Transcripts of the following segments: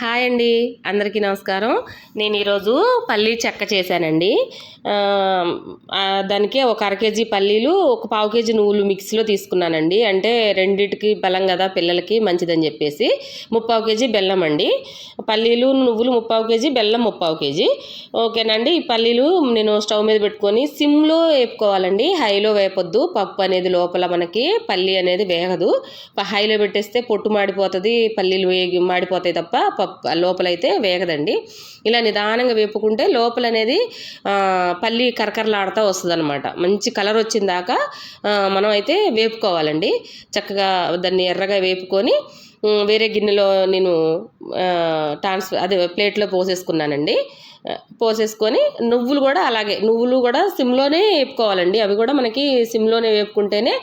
Hi అండి, అందరికీ నమస్కారం. నేను ఈరోజు పల్లీ చెక్క చేశానండి. దానికి ఒక అర కేజీ పల్లీలు, ఒక పావు కేజీ నువ్వులు మిక్సీలో తీసుకున్నానండి. అంటే రెండిటికి బలం కదా, పిల్లలకి మంచిదని చెప్పేసి. ముప్పావు కేజీ బెల్లం అండి. పల్లీలు నువ్వులు ముప్పావు కేజీ, బెల్లం ముప్పావు కేజీ. ఓకేనండి. ఈ పల్లీలు నేను స్టవ్ మీద పెట్టుకొని సిమ్లో వేపుకోవాలండి, హైలో వేపొద్దు. పప్పు అనేది లోపల మనకి పల్లీ అనేది వేగదు. హైలో పెట్టేస్తే పొట్టు మాడిపోతుంది, పల్లీలు మాడిపోతాయి తప్ప లోపలైతే వేగదండి. ఇలా నిదానంగా వేపుకుంటే లోపల అనేది పల్లి కరకరలాడుతూ వస్తుంది అనమాట. మంచి కలర్ వచ్చిన దాకా మనం అయితే వేపుకోవాలండి. చక్కగా దాన్ని ఎర్రగా వేపుకొని వేరే గిన్నెలో నేను ప్లేట్లో పోసేసుకున్నానండి. పోసేసుకొని నువ్వులు కూడా అలాగే, నువ్వులు కూడా సిమ్లోనే వేపుకోవాలండి. అవి కూడా మనకి సిమ్లోనే వేపుకుంటేనే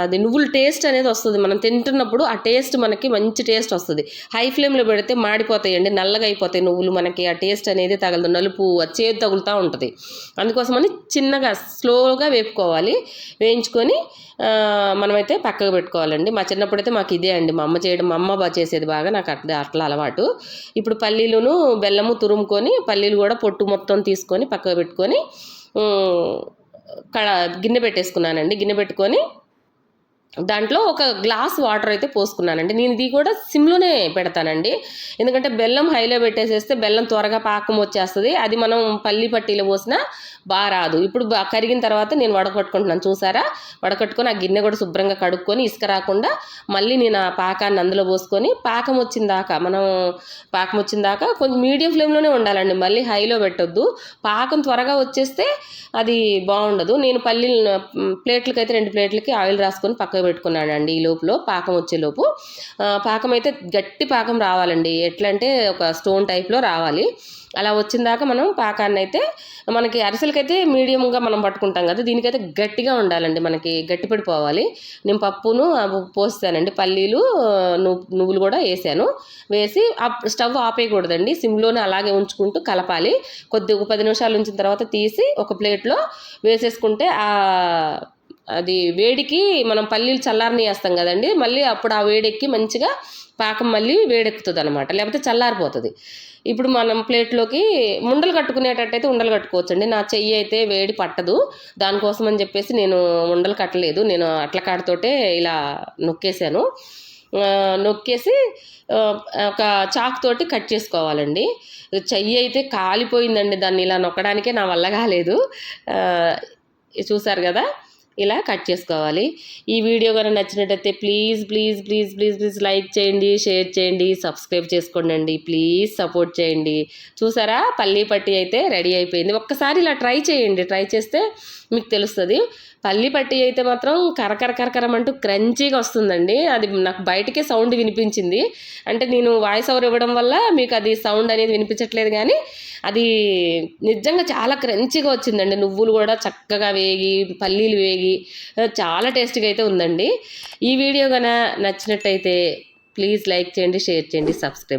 అది నువ్వుల టేస్ట్ అనేది వస్తుంది. మనం తింటున్నప్పుడు ఆ టేస్ట్ మనకి మంచి టేస్ట్ వస్తుంది. హై ఫ్లేమ్లో పెడితే మాడిపోతాయండి, నల్లగా అయిపోతాయి నువ్వులు. మనకి ఆ టేస్ట్ అనేది తగలదు, నలుపు చేదు తగులుతూ ఉంటుంది. అందుకోసమని చిన్నగా స్లోగా వేపుకోవాలి. వేయించుకొని మనమైతే పక్కకు పెట్టుకోవాలండి. మా చిన్నప్పుడైతే మాకు ఇదే అండి, మా అమ్మ బాగా చేసేది బాగా, నాకు అట్లా అలవాటు. ఇప్పుడు పల్లీలును బెల్లము తురుముకొని, పల్లీలు కూడా పొట్టు మొత్తం తీసుకొని పక్కకు పెట్టుకొని గిన్నె పెట్టేసుకున్నానండి. గిన్నె పెట్టుకొని దాంట్లో ఒక గ్లాస్ వాటర్ అయితే పోసుకున్నానండి. నేను ఇది కూడా సిమ్లోనే పెడతానండి, ఎందుకంటే బెల్లం హైలో పెట్టేసేస్తే బెల్లం త్వరగా పాకం వచ్చేస్తుంది. అది మనం పల్లి పట్టీలో పోసినా బాగా రాదు. ఇప్పుడు కరిగిన తర్వాత నేను వడకట్టుకుంటున్నాను, చూసారా? వడకట్టుకొని ఆ గిన్నె కూడా శుభ్రంగా కడుక్కొని ఇసుక రాకుండా మళ్ళీ నేను ఆ పాకాన్ని అందులో పోసుకొని పాకం వచ్చిన దాకా కొంచెం మీడియం ఫ్లేమ్లోనే ఉండాలండి, మళ్ళీ హైలో పెట్టొద్దు. పాకం త్వరగా వచ్చేస్తే అది బాగుండదు. నేను ప్లేట్లకైతే 2 ప్లేట్లకి ఆయిల్ రాసుకొని పక్కకు పెట్టుకున్నానండి. ఈ లోపల పాకం వచ్చేలోపు పాకం అయితే గట్టి పాకం రావాలండి. ఎట్లా అంటే ఒక స్టోన్ టైప్లో రావాలి. అలా వచ్చిన దాకా మనం పాకాన్ని అయితే, మనకి అరిసెలకైతే మీడియంగా మనం పట్టుకుంటాం కదా, దీనికైతే గట్టిగా ఉండాలండి, మనకి గట్టిపడిపోవాలి. నేను పప్పును పోస్తానండి, పల్లీలు నువ్వులు కూడా వేసాను. వేసి స్టవ్ ఆపేయకూడదండి, సిమ్లోనే అలాగే ఉంచుకుంటూ కలపాలి. ఒక 10 నిమిషాలు ఉంచిన తర్వాత తీసి ఒక ప్లేట్లో వేసేసుకుంటే అది వేడికి మనం పల్లీలు చల్లారని వేస్తాం కదండి, మళ్ళీ అప్పుడు ఆ వేడెక్కి మంచిగా పాకం మళ్ళీ వేడెక్కుతుంది అనమాట, లేకపోతే చల్లారిపోతుంది. ఇప్పుడు మనం ప్లేట్లోకి ఉండలు కట్టుకునేటట్టయితే ఉండలు కట్టుకోవచ్చండి. నా చెయ్యి అయితే వేడి పట్టదు, దానికోసం అని చెప్పేసి నేను ఉండలు కట్టలేదు. నేను అట్ల కాడతోటే ఇలా నొక్కేసాను. నొక్కేసి ఒక చాక్ తోటి కట్ చేసుకోవాలండి. చెయ్యి అయితే కాలిపోయిందండి, దాన్ని ఇలా నొక్కడానికే నా వల్ల కాలేదు. చూసారు కదా, ఇలా కట్ చేసుకోవాలి. ఈ వీడియో కనుక నచ్చినట్టయితే ప్లీజ్ లైక్ చేయండి, షేర్ చేయండి, సబ్స్క్రైబ్ చేసుకోండి. ప్లీజ్ సపోర్ట్ చేయండి. చూసారా, పల్లీ పట్టి అయితే రెడీ అయిపోయింది. ఒక్కసారి ఇలా ట్రై చేయండి, ట్రై చేస్తే మీకు తెలుస్తుంది. పల్లీ పట్టి అయితే మాత్రం కరకరమంటూ క్రంచీగా వస్తుందండి. అది నాకు బయటకే సౌండ్ వినిపించింది, అంటే నేను వాయిస్ ఓవర్ ఇవ్వడం వల్ల మీకు అది సౌండ్ అనేది వినిపించట్లేదు, కానీ అది నిజంగా చాలా క్రంచీగా వచ్చిందండి. నువ్వులు కూడా చక్కగా వేగి, పల్లీలు వేగి చాలా టేస్టీగా అయితే ఉందండి. ఈ వీడియో కనుక నచ్చినట్టయితే ప్లీజ్ లైక్ చేయండి, షేర్ చేయండి, సబ్స్క్రైబ్